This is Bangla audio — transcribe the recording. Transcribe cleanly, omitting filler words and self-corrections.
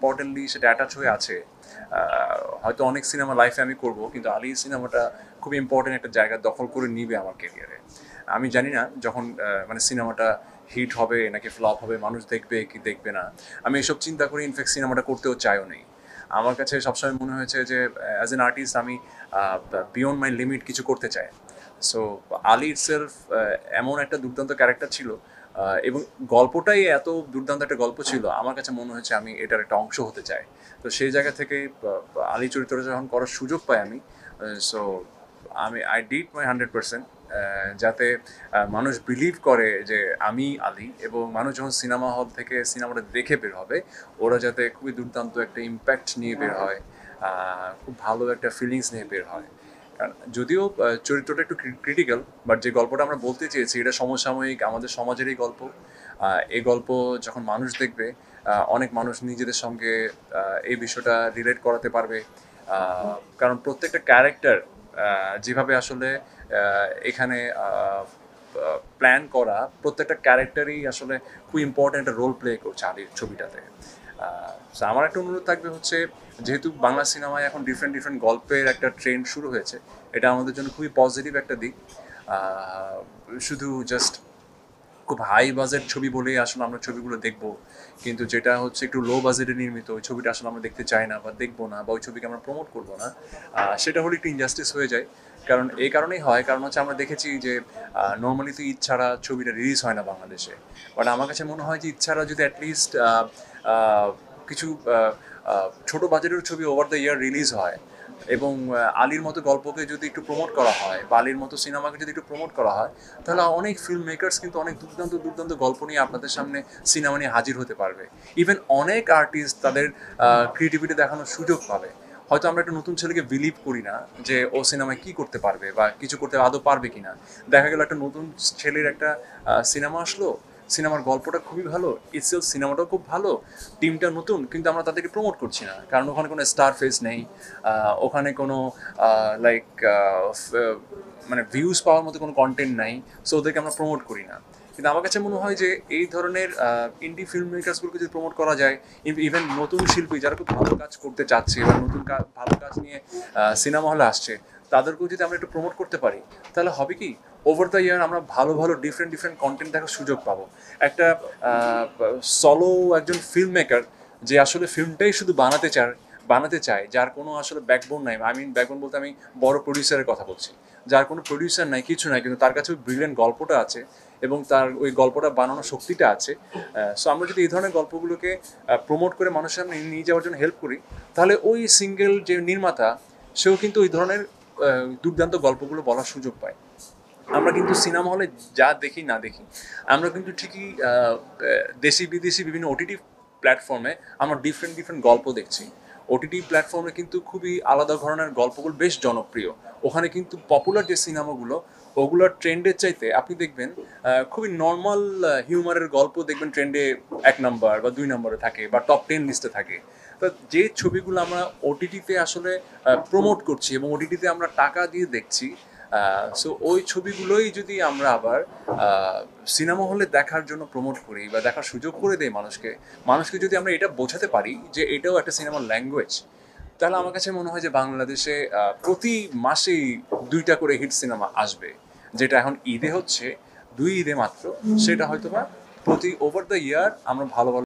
ইম্পর্টেন্টলি সেটা অ্যাটাচ হয়ে আছে। হয়তো অনেক সিনেমা লাইফে আমি করব, কিন্তু আলী সিনেমাটা খুব ইম্পর্টেন্ট একটা জায়গা দখল করে নিবে আমার ক্যারিয়ারে। আমি জানি না যখন মানে সিনেমাটা হিট হবে নাকি ফ্লপ হবে, মানুষ দেখবে কি দেখবে না, আমি এসব চিন্তা করি। ইনফ্যাক্ট সিনেমাটা করতেও চাইও নেই। আমার কাছে সবসময় মনে হয়েছে যে অ্যাজ অ্যান আর্টিস্ট আমি বিয়ন্ড মাই লিমিট কিছু করতে চাই। সো আলী ইটসেলফ এমন একটা দুর্দান্ত ক্যারেক্টার ছিল, এবং গল্পটাই এত দুর্দান্ত একটা গল্প ছিল, আমার কাছে মনে হয়েছে আমি এটার একটা অংশ হতে চাই। তো সেই জায়গা থেকে আলী চরিত্রটা যখন করার সুযোগ পাই আমি, সো আই ডিড মাই 100%, যাতে মানুষ বিলিভ করে যে আমি আলী, এবং মানুষ যখন সিনেমা হল থেকে সিনেমাটা দেখে বের হবে, ওরা যাতে খুবই দুর্দান্ত একটা ইম্প্যাক্ট নিয়ে বের হয়, খুব ভালো একটা ফিলিংস নিয়ে বের হয়। যদিও চরিত্রটা একটু ক্রিটিক্যাল, বাট যে গল্পটা আমরা বলতে চেয়েছি এটা সমসাময়িক আমাদের সমাজেরই গল্প। এই গল্প যখন মানুষ দেখবে, অনেক মানুষ নিজেদের সঙ্গে এই বিষয়টা রিলেট করাতে পারবে। কারণ প্রত্যেকটা ক্যারেক্টার যেভাবে আসলে এখানে প্ল্যান করা, প্রত্যেকটা ক্যারেক্টারই আসলে খুব ইম্পর্ট্যান্ট একটা রোল প্লে করছে আলির ছবিটাতে। আমার একটা অনুরোধ থাকবে হচ্ছে, যেহেতু বাংলা সিনেমায় এখন ডিফারেন্ট ডিফারেন্ট গল্পের একটা ট্রেন্ড শুরু হয়েছে, এটা আমাদের জন্য খুবই পজিটিভ একটা দিক। শুধু জাস্ট খুব হাই বাজেট ছবি বলেই আসলে আমরা ছবিগুলো দেখবো, কিন্তু যেটা হচ্ছে একটু লো বাজেটে নির্মিত, ওই ছবিটা আসলে আমরা দেখতে চাই না বা দেখবো না, বা ওই ছবিকে আমরা প্রমোট করবো না, সেটা হলে একটু ইনজাস্টিস হয়ে যায়। কারণ এই কারণেই হয়, কারণ হচ্ছে আমরা দেখেছি যে নর্মালি তো ঈদ ছাড়া ছবিটা রিলিজ হয় না বাংলাদেশে। বাট আমার কাছে মনে হয় যে ঈদ ছাড়া যদি অ্যাটলিস্ট কিছু ছোট বাজেটের ছবি ওভার দ্য ইয়ার রিলিজ হয়, এবং আলীর মতো গল্পকে যদি একটু প্রমোট করা হয়, বা আলীর মতো সিনেমাকে যদি একটু প্রমোট করা হয়, তাহলে অনেক ফিল্ম মেকার্স কিন্তু অনেক দুর্দান্ত দুর্দান্ত গল্প নিয়ে আপনাদের সামনে সিনেমা নিয়ে হাজির হতে পারবে। ইভেন অনেক আর্টিস্ট তাদের ক্রিয়েটিভিটি দেখানোর সুযোগ পাবে। হয়তো আমরা একটা নতুন ছেলেকে বিলিভ করি না যে ও সিনেমায় কী করতে পারবে বা কিছু করতে আদৌ পারবে কি না। দেখা গেল একটা নতুন ছেলের একটা সিনেমা আসলো, সিনেমার গল্পটা খুবই ভালো, ইটসেলফ সিনেমাটাও খুব ভালো, টিমটা নতুন, কিন্তু আমরা তাদেরকে প্রমোট করছি না, কারণ ওখানে কোনো স্টার ফেস নেই, ওখানে কোনো লাইক মানে ভিউজ পাওয়ার মতো কোনো কন্টেন্ট নাই, সো ওদেরকে আমরা প্রমোট করি না। কিন্তু আমার কাছে মনে হয় যে এই ধরনের ইন্ডি ফিল্ম মেকার্সগুলোকে যদি প্রমোট করা যায়, ইভেন নতুন শিল্পী যারা খুব ভালো কাজ করতে চাচ্ছে বা নতুন ভালো কাজ নিয়ে সিনেমা হলে আসছে, তাদেরকেও যদি আমরা একটু প্রমোট করতে পারি, তাহলে হবে কি, ওভার দ্য ইয়ার আমরা ভালো ভালো ডিফারেন্ট ডিফারেন্ট কন্টেন্ট দেখার সুযোগ পাবো। একটা সলো একজন ফিল্ম মেকার যে আসলে ফিল্মটাই শুধু বানাতে চায়, যার কোনো আসলে ব্যাকবোন নাই, আই মিন ব্যাকবোন বলতে আমি বড় প্রডিউসারের কথা বলছি, যার কোনো প্রডিউসার নাই, কিছু নাই, কিন্তু তার কাছে ওই ব্রিলিয়েন্ট গল্পটা আছে এবং তার ওই গল্পটা বানানোর শক্তিটা আছে। সো আমরা যদি এই ধরনের গল্পগুলোকে প্রমোট করে মানুষের সামনে নিয়ে যাওয়ার জন্য হেল্প করি, তাহলে ওই সিঙ্গেল যে নির্মাতা, সেও কিন্তু ওই ধরনের দুর্দান্ত গল্পগুলো বলার সুযোগ পায়। আমরা কিন্তু সিনেমা হলে যা দেখি না দেখি, আমরা কিন্তু ঠিকই দেশি বিদেশি বিভিন্ন ওটিটি প্ল্যাটফর্মে আমরা ডিফারেন্ট ডিফারেন্ট গল্প দেখছি। ওটিটি প্ল্যাটফর্মে কিন্তু খুবই আলাদা ধরনের গল্পগুলো বেশ জনপ্রিয়। ওখানে কিন্তু পপুলার যে সিনেমাগুলো, ওগুলোর ট্রেন্ডের চাইতে আপনি দেখবেন খুবই নর্মাল হিউমারের গল্প দেখবেন ট্রেন্ডে 1 নম্বর বা 2 নম্বরে থাকে, বা টপ 10 লিস্টে থাকে। তো যে ছবিগুলো আমরা ওটিটিতে আসলে প্রমোট করছি এবং ওটিটিতে আমরা টাকা দিয়ে দেখছি, সো ওই ছবিগুলোই যদি আমরা আবার সিনেমা হলে দেখার জন্য প্রমোট করি বা দেখার সুযোগ করে দেই মানুষকে যদি আমরা এটা বোঝাতে পারি যে এটাও একটা সিনেমার ল্যাঙ্গুয়েজ, তাহলে আমার কাছে মনে হয় যে বাংলাদেশে প্রতি মাসেই 2টা করে হিট সিনেমা আসবে। যেটা এখন ঈদে হচ্ছে 2 ঈদে মাত্র, সেটা হয়তো বা প্রতি ওভার দ্য ইয়ার আমরা ভালো ভালো